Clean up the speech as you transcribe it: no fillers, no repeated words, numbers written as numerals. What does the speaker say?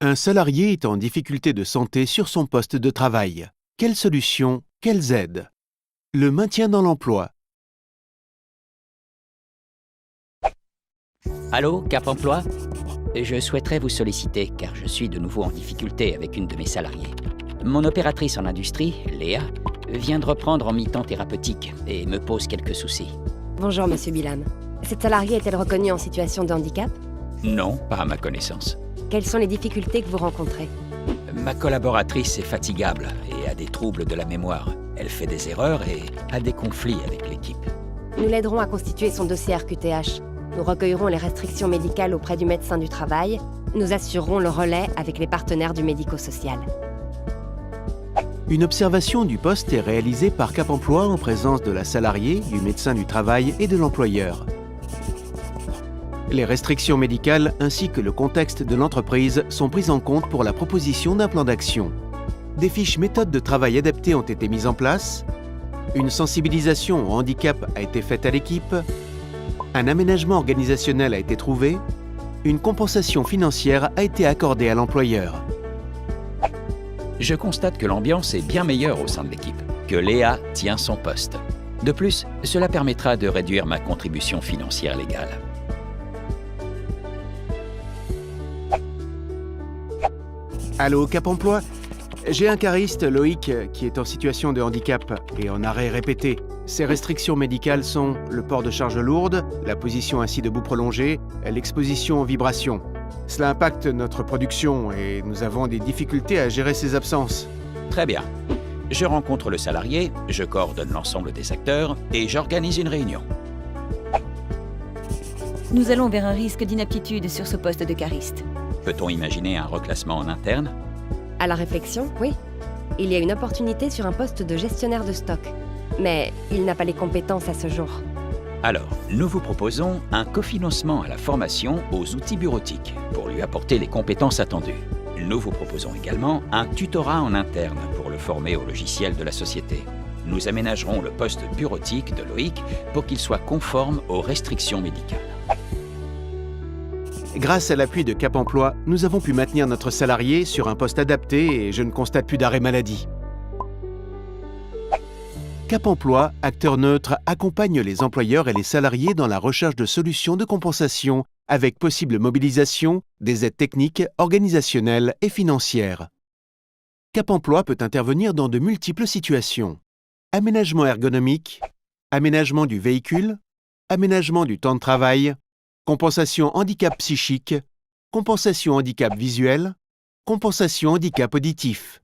Un salarié est en difficulté de santé sur son poste de travail. Quelles solutions, quelles aides? Le maintien dans l'emploi. Allô, Cap Emploi? Je souhaiterais vous solliciter car je suis de nouveau en difficulté avec une de mes salariées. Mon opératrice en industrie, Léa, vient de reprendre en mi-temps thérapeutique et me pose quelques soucis. Bonjour, monsieur Bilam. Cette salariée est-elle reconnue en situation de handicap? Non, pas à ma connaissance. Quelles sont les difficultés que vous rencontrez? Ma collaboratrice est fatigable et a des troubles de la mémoire. Elle fait des erreurs et a des conflits avec l'équipe. Nous l'aiderons à constituer son dossier RQTH. Nous recueillerons les restrictions médicales auprès du médecin du travail. Nous assurerons le relais avec les partenaires du médico-social. Une observation du poste est réalisée par Cap Emploi en présence de la salariée, du médecin du travail et de l'employeur. Les restrictions médicales ainsi que le contexte de l'entreprise sont prises en compte pour la proposition d'un plan d'action. Des fiches méthodes de travail adaptées ont été mises en place. Une sensibilisation au handicap a été faite à l'équipe. Un aménagement organisationnel a été trouvé. Une compensation financière a été accordée à l'employeur. Je constate que l'ambiance est bien meilleure au sein de l'équipe, que Léa tient son poste. De plus, cela permettra de réduire ma contribution financière légale. Allô, Cap Emploi? J'ai un cariste, Loïc, qui est en situation de handicap et en arrêt répété. Ses restrictions médicales sont le port de charges lourdes, la position assis debout prolongée, l'exposition aux vibrations. Cela impacte notre production et nous avons des difficultés à gérer ses absences. Très bien. Je rencontre le salarié, je coordonne l'ensemble des acteurs et j'organise une réunion. Nous allons vers un risque d'inaptitude sur ce poste de cariste. Peut-on imaginer un reclassement en interne? À la réflexion, oui. Il y a une opportunité sur un poste de gestionnaire de stock. Mais il n'a pas les compétences à ce jour. Alors, nous vous proposons un cofinancement à la formation aux outils bureautiques pour lui apporter les compétences attendues. Nous vous proposons également un tutorat en interne pour le former au logiciel de la société. Nous aménagerons le poste bureautique de Loïc pour qu'il soit conforme aux restrictions médicales. Grâce à l'appui de Cap Emploi, nous avons pu maintenir notre salarié sur un poste adapté et je ne constate plus d'arrêt maladie. Cap Emploi, acteur neutre, accompagne les employeurs et les salariés dans la recherche de solutions de compensation avec possible mobilisation des aides techniques, organisationnelles et financières. Cap Emploi peut intervenir dans de multiples situations. Aménagement ergonomique, aménagement du véhicule, aménagement du temps de travail, compensation handicap psychique, compensation handicap visuel, compensation handicap auditif.